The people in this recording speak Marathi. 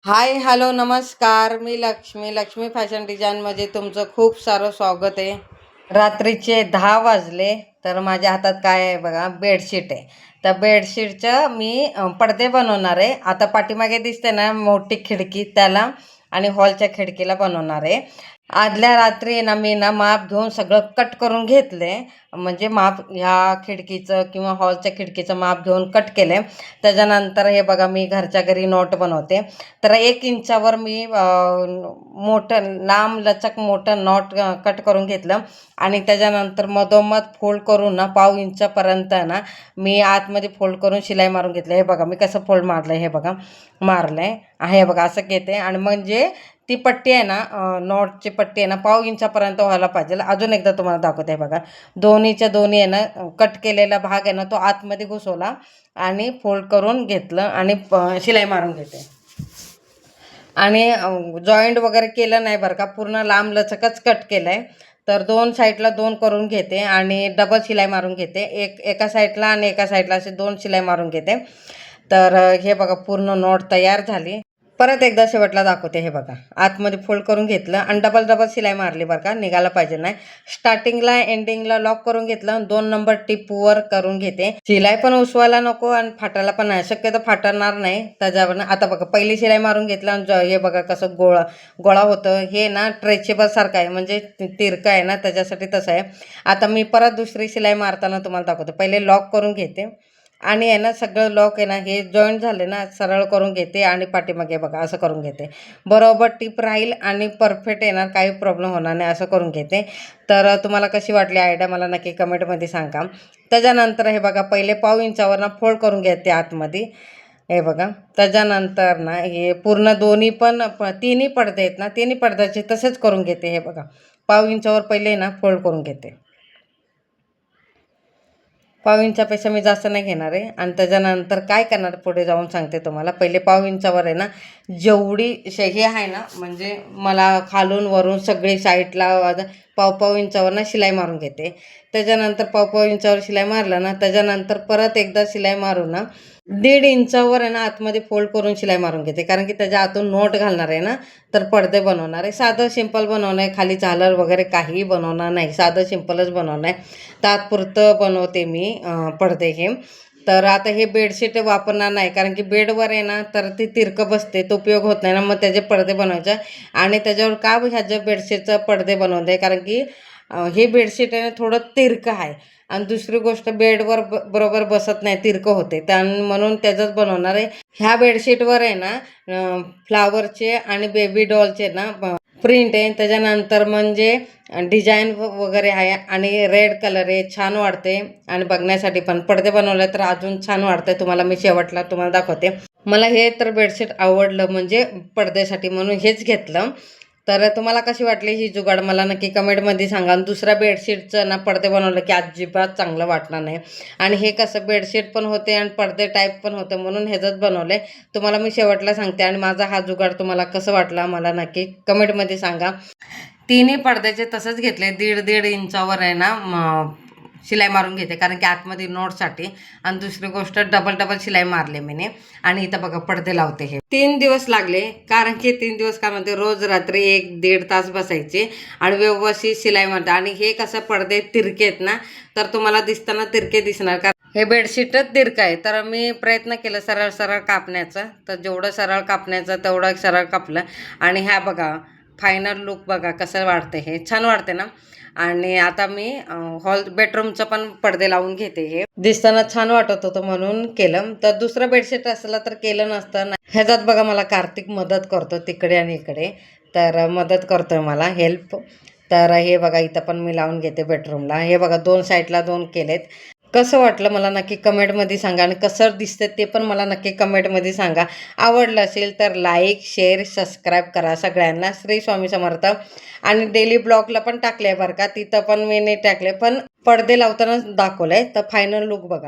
हाय, हॅलो, नमस्कार. मी लक्ष्मी, लक्ष्मी फॅशन डिझाईनमध्ये तुमचं खूप सारं स्वागत आहे. रात्रीचे 10 वाजले. तर माझ्या हातात काय आहे बघा, बेडशीट आहे. तर बेडशीटचं मी पडदे बनवणार आहे. आता पाठीमागे दिसते ना मोठी खिडकी, त्याला आणि हॉलच्या खिडकीला बनवणार आहे. आदल्या रात्री आहे ना मी ना माप घेऊन सगळं कट करून घेतले. म्हणजे माप ह्या खिडकीचं किंवा हॉलच्या खिडकीचं माप घेऊन कट केले. त्याच्यानंतर हे बघा, मी घरच्या घरी नोट बनवते. तर 1 इंचावर मी मोठं लांब लचक मोठं नॉट कट करून घेतलं. आणि त्याच्यानंतर मधोमध फोल्ड करून ना 1/2 इंचापर्यंत ना मी आतमध्ये फोल्ड करून शिलाई मारून घेतलं. हे बघा मी कसं फोल्ड मारलं, हे बघा मारलंय. हे बघा असं घेते. आणि म्हणजे ती पट्टी आहे ना, नॉटची पट्टी आहे ना 1/2 इंचापर्यंत व्हायला पाहिजे. अजून एकदा तुम्हाला दाखवते. हे बघा दोन्हीच्या दोन्ही आहे ना, कट केलेला भाग आहे ना तो आतमध्ये घुसवला आणि फोल्ड करून घेतलं आणि शिलाई मारून घेते. आणि जॉईंट वगैरे केलं नाही बरं का, पूर्ण लांब लचकच कट केलं आहे. तर 2 साईडला 2 करून घेते आणि डबल शिलाई मारून घेते. एका साईडला आणि एका साईडला असे 2 शिलाई मारून घेते. तर हे बघा पूर्ण नॉट तयार झाली. परत एकदा शेवटला दाखवते. हे बघा आतमध्ये फोल्ड करून घेतलं आणि डबल डबल शिलाई मारली बरं का, निघायला पाहिजे नाही. स्टार्टिंगला एंडिंगला लॉक करून घेतलं. 2 नंबर टिपवर करून घेते. शिलाई पण उसवायला नको आणि फाटायला पण नाही, शक्यतो फाटणार नाही त्याच्यावर. आता बघा पहिली शिलाई मारून घेतलं आणि हे बघा कसं गोळा गोळा होतं. हे ना स्ट्रेचेबल सारखं आहे, म्हणजे तिरकं आहे ना त्याच्यासाठी तसं आहे. आता मी परत दुसरी शिलाई मारताना तुम्हाला दाखवते. पहिले लॉक करून घेते आणि आहे ना सगळं लॉक आहे ना हे जॉईंट झाले ना सरळ करून घेते आणि पाठीमागे बघा असं करून घेते. बरोबर टिप राहील आणि परफेक्ट येणार, काही प्रॉब्लेम होणार नाही, असं करून घेते. तर तुम्हाला कशी वाटली आयडिया मला नक्की कमेंटमध्ये सांगा. त्याच्यानंतर हे बघा पहिले 1/2 इंचावर ना फोल्ड करून घेते आतमध्ये. हे बघा त्याच्यानंतर ना हे पूर्ण दोन्ही पण तिन्ही पडदे आहेत ना, तिन्ही पडद्याचे तसेच करून घेते. हे बघा 1/2 इंचावर पहिले ना फोल्ड करून घेते. 1/2 इंचापेक्षा मी जास्त नाही घेणार आहे. आणि त्याच्यानंतर काय करणार पुढे जाऊन सांगते तुम्हाला. पहिले 1/2 इंचावर आहे ना जेवढी हे आहे ना, म्हणजे मला खालून वरून सगळी साईडला पाव इंचावर ना शिलाई मारून घेते. त्याच्यानंतर पाव इंचावर शिलाई मारलं ना, त्याच्यानंतर परत एकदा शिलाई मारून ना 1.5 इंचावर आहे ना आतमध्ये फोल्ड करून शिलाई मारून घेते. कारण की त्याच्या आतून नोट घालणार आहे ना, तर पडदे बनवणार आहे. साधं सिंपल बनवणार आहे, खाली झालर वगैरे काहीही बनवणार नाही, साधं सिंपलच बनवणार आहे. तात्पुरतं बनवते मी पडदे हे. तर आता हे बेडशीट वापरणार नाही, कारण की बेडवर आहे ना तर ती तिरकं बसते, तो उपयोग होत नाही ना, मग त्याचे पडदे बनवायचे. आणि त्याच्यावर का ह्याच्या बेडशीटचं पडदे बनवते, कारण की हे बेडशीट आहे ना थोडं तिरकं आहे. आणि दुसरी गोष्ट बेडवर बरोबर बसत नाही, तिरकं होते, म्हणून त्याचंच बनवणार आहे. ह्या बेडशीटवर आहे ना फ्लावरचे आणि बेबी डॉलचे ना प्रिंट आहे. त्याच्यानंतर म्हणजे डिझाईन वगैरे आहे आणि रेड कलर आहे, छान वाटते. आणि बघण्यासाठी पण पडदे बनवले तर अजून छान वाटते. तुम्हाला मी शेवटला तुम्हाला दाखवते. मला हे तर बेडशीट आवडलं, म्हणजे पडद्यासाठी म्हणून हेच घेतलं. तर तुम्हाला कशी वाटली ही जुगाड मला नक्की कमेंटमध्ये सांगा. आणि दुसऱ्या बेडशीटचं ना पडदे बनवलं की अजिबात चांगलं वाटणार नाही. आणि हे कसं बेडशीट पण होते आणि पडदे टाईप पण होते, म्हणून ह्याचंच बनवलं. तुम्हाला मी शेवटला सांगते. आणि माझा हा जुगाड तुम्हाला कसं वाटला मला नक्की कमेंटमध्ये सांगा. तिन्ही पडद्याचे तसंच घेतले. 1.5 इंचावर आहे ना शिलाई मारून घेते, कारण की आतमध्ये नोटसाठी. आणि दुसरी गोष्ट डबल डबल शिलाई मारले मीने. आणि इथं बघा पडदे लावते. हे 3 दिवस लागले, कारण की 3 दिवस काय म्हणते, रोज रात्री 1-1.5 तास बसायचे आणि व्यवस्थित शिलाई मारते. आणि हे कसं पडदे तिरके आहेत ना, तर तुम्हाला दिसताना तिरके दिसणार, कारण हे बेडशीटच तिरकं आहे. तर मी प्रयत्न केला सरळ सरळ कापण्याचा, तर जेवढं सरळ कापण्याचं तेवढं सरळ कापलं. आणि ह्या बघा फायनल लुक बघा कसं वाटते, हे छान वाटते ना. आणि आता मी हॉल बेडरूमचं पण पडदे लावून घेते. हे दिसताना छान वाटत होतं म्हणून केलं. तर दुसरं बेडशीट असलं तर केलं नसतं. ह्याच्यात बघा मला कार्तिक मदत करतो तिकडे आणि इकडे, तर मदत करतोय मला हेल्प. तर हे बघा इथं पण मी लावून घेते बेडरूमला. हे बघा 2 साईडला 2 केलेत. कसं वाटलं मला नक्की कमेंटमध्ये सांगा. आणि कसं दिसतं ते पण मला नक्की कमेंटमध्ये सांगा. आवडलं असेल तर लाईक, शेअर, सबस्क्राईब करा सगळ्यांना. श्री स्वामी समर्थ. आणि डेली ब्लॉगला पण टाकले बरं का, तिथं पण मी नाही टाकले, पण पडदे लावताना दाखवलंय. तर फायनल लुक बघा.